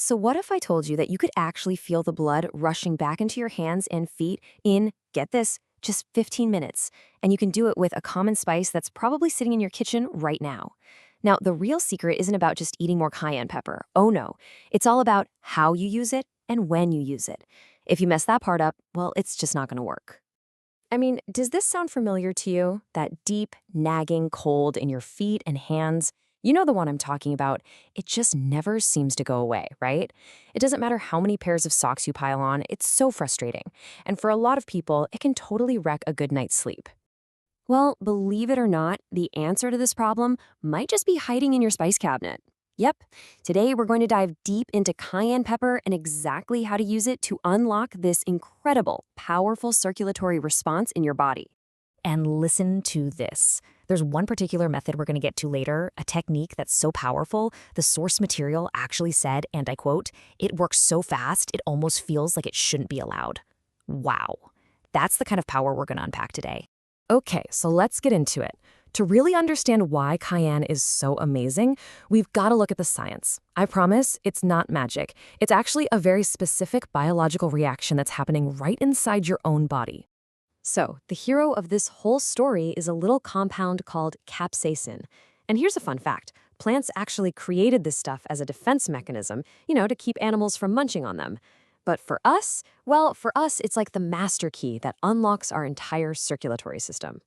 So, what if I told you that you could actually feel the blood rushing back into your hands and feet in, get this, just 15 minutes? And you can do it with a common spice that's probably sitting in your kitchen right now. Now, the real secret isn't about just eating more cayenne pepper. Oh no. It's all about how you use it and when you use it. If you mess that part up, well, it's just not going to work. I mean, does this sound familiar to you? That deep, nagging cold in your feet and hands? You know the one I'm talking about. It just never seems to go away, right? It doesn't matter how many pairs of socks you pile on, it's so frustrating. And for a lot of people, it can totally wreck a good night's sleep. Well, believe it or not, the answer to this problem might just be hiding in your spice cabinet. Yep, today we're going to dive deep into cayenne pepper and exactly how to use it to unlock this incredible, powerful circulatory response in your body. And listen to this. There's one particular method we're going to get to later, a technique that's so powerful, the source material actually said, and I quote, "It works so fast, it almost feels like it shouldn't be allowed." Wow. That's the kind of power we're going to unpack today. Okay, so let's get into it. To really understand why cayenne is so amazing, we've got to look at the science. I promise it's not magic. It's actually a very specific biological reaction that's happening right inside your own body. So, the hero of this whole story is a little compound called capsaicin. And here's a fun fact. Plants actually created this stuff as a defense mechanism, to keep animals from munching on them. But for us, well, for us, it's like the master key that unlocks our entire circulatory system.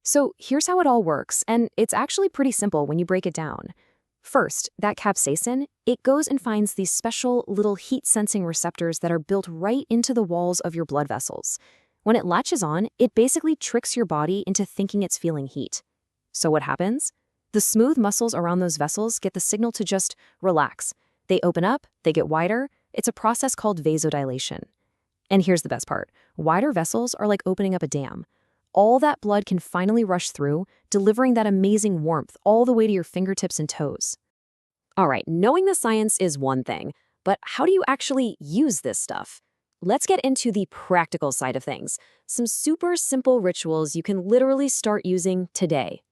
So here's how it all works, and it's actually pretty simple when you break it down. First, that capsaicin, it goes and finds these special little heat-sensing receptors that are built right into the walls of your blood vessels. When it latches on, it basically tricks your body into thinking it's feeling heat. So what happens? The smooth muscles around those vessels get the signal to just relax. They open up, they get wider. It's a process called vasodilation. And here's the best part. Wider vessels are like opening up a dam. All that blood can finally rush through, delivering that amazing warmth all the way to your fingertips and toes. All right, knowing the science is one thing, but how do you actually use this stuff? Let's get into the practical side of things. Some super simple rituals you can literally start using today.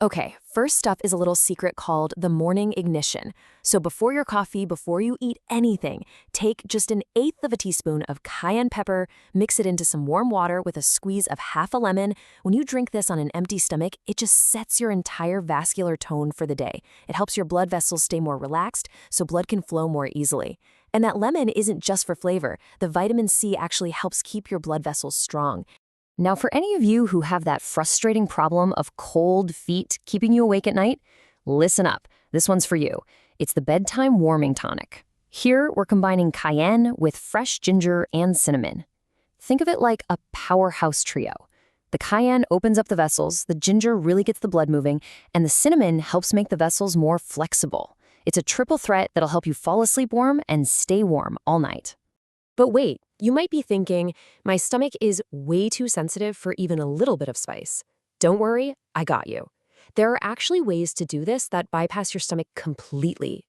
Okay, first up is a little secret called the morning ignition. So before your coffee, before you eat anything, take just 1/8 of a teaspoon of cayenne pepper, mix it into some warm water with a squeeze of half a lemon. When you drink this on an empty stomach, it just sets your entire vascular tone for the day. It helps your blood vessels stay more relaxed so blood can flow more easily. And that lemon isn't just for flavor. The vitamin C actually helps keep your blood vessels strong. Now, for any of you who have that frustrating problem of cold feet keeping you awake at night, listen up. This one's for you. It's the bedtime warming tonic. Here, we're combining cayenne with fresh ginger and cinnamon. Think of it like a powerhouse trio. The cayenne opens up the vessels, the ginger really gets the blood moving, and the cinnamon helps make the vessels more flexible. It's a triple threat that'll help you fall asleep warm and stay warm all night. But wait, you might be thinking, my stomach is way too sensitive for even a little bit of spice. Don't worry, I got you. There are actually ways to do this that bypass your stomach completely.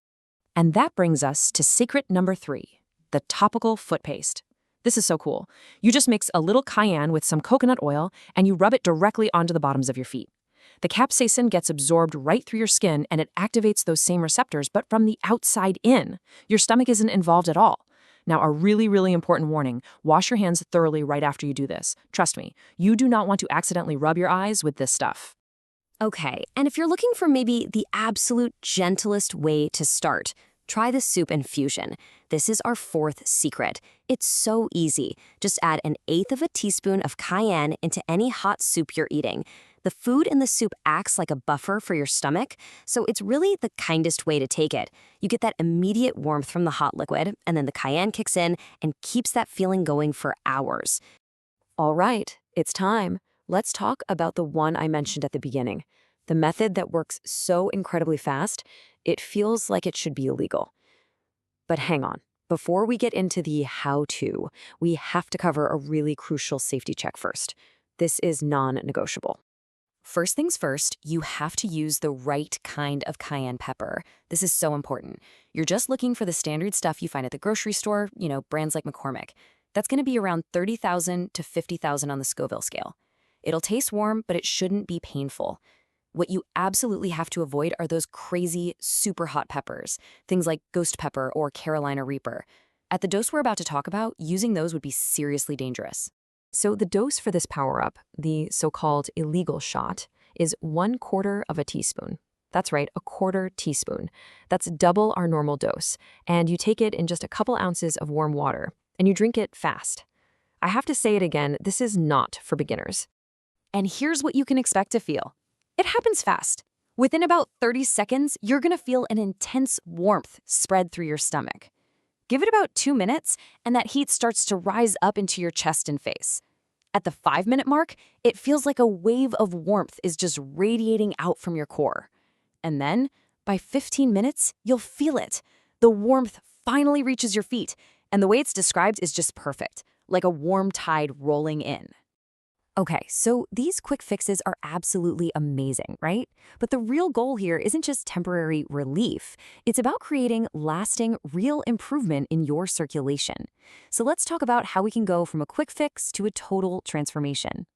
And that brings us to secret number 3, the topical foot paste. This is so cool. You just mix a little cayenne with some coconut oil and you rub it directly onto the bottoms of your feet. The capsaicin gets absorbed right through your skin and it activates those same receptors, but from the outside in. Your stomach isn't involved at all. Now, a really, really important warning. Wash your hands thoroughly right after you do this. Trust me, you do not want to accidentally rub your eyes with this stuff. Okay, and if you're looking for maybe the absolute gentlest way to start, try the soup infusion. This is our 4th secret. It's so easy. Just add 1/8 of a teaspoon of cayenne into any hot soup you're eating. The food in the soup acts like a buffer for your stomach, so it's really the kindest way to take it. You get that immediate warmth from the hot liquid, and then the cayenne kicks in and keeps that feeling going for hours. All right, it's time. Let's talk about the one I mentioned at the beginning. The method that works so incredibly fast, it feels like it should be illegal. But hang on. Before we get into the how-to, we have to cover a really crucial safety check first. This is non-negotiable. First things first, you have to use the right kind of cayenne pepper. This is so important. You're just looking for the standard stuff you find at the grocery store, brands like McCormick. That's going to be around 30,000 to 50,000 on the Scoville scale. It'll taste warm, but it shouldn't be painful. What you absolutely have to avoid are those crazy, super hot peppers, things like ghost pepper or Carolina Reaper. At the dose we're about to talk about, using those would be seriously dangerous. So the dose for this power-up, the so-called illegal shot, is 1/4 of a teaspoon. That's right, a quarter teaspoon. That's double our normal dose, and you take it in just a couple ounces of warm water, and you drink it fast. I have to say it again, this is not for beginners. And here's what you can expect to feel. It happens fast. Within about 30 seconds, you're gonna feel an intense warmth spread through your stomach. Give it about 2 minutes, and that heat starts to rise up into your chest and face. At the 5-minute mark, it feels like a wave of warmth is just radiating out from your core. And then, by 15 minutes, you'll feel it. The warmth finally reaches your feet, and the way it's described is just perfect, like a warm tide rolling in. Okay, so these quick fixes are absolutely amazing, right? But the real goal here isn't just temporary relief. It's about creating lasting, real improvement in your circulation. So let's talk about how we can go from a quick fix to a total transformation.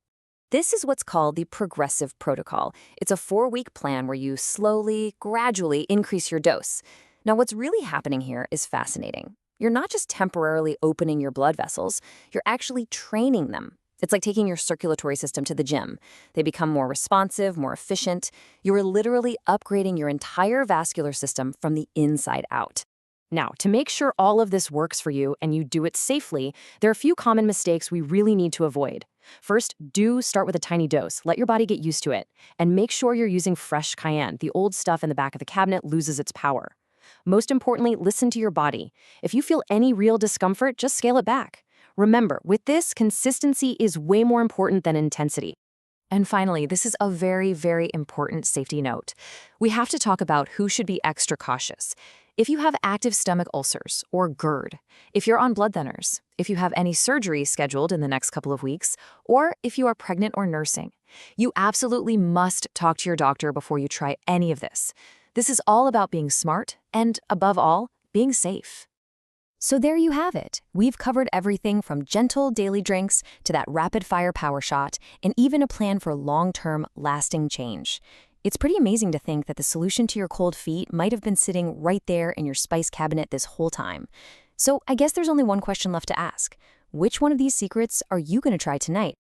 This is what's called the progressive protocol. It's a 4-week plan where you slowly, gradually increase your dose. Now, what's really happening here is fascinating. You're not just temporarily opening your blood vessels, you're actually training them. It's like taking your circulatory system to the gym. They become more responsive, more efficient. You're literally upgrading your entire vascular system from the inside out. Now, to make sure all of this works for you and you do it safely, there are a few common mistakes we really need to avoid. First, do start with a tiny dose. Let your body get used to it. And make sure you're using fresh Cayenne. The old stuff in the back of the cabinet loses its power. Most importantly, listen to your body. If you feel any real discomfort, just scale it back. Remember, with this, consistency is way more important than intensity. And finally, this is a very, very important safety note. We have to talk about who should be extra cautious. If you have active stomach ulcers or GERD, if you're on blood thinners, if you have any surgery scheduled in the next couple of weeks, or if you are pregnant or nursing, you absolutely must talk to your doctor before you try any of this. This is all about being smart and, above all, being safe. So there you have it. We've covered everything from gentle daily drinks to that rapid-fire power shot, and even a plan for long-term, lasting change. It's pretty amazing to think that the solution to your cold feet might have been sitting right there in your spice cabinet this whole time. So I guess there's only one question left to ask. Which one of these secrets are you going to try tonight?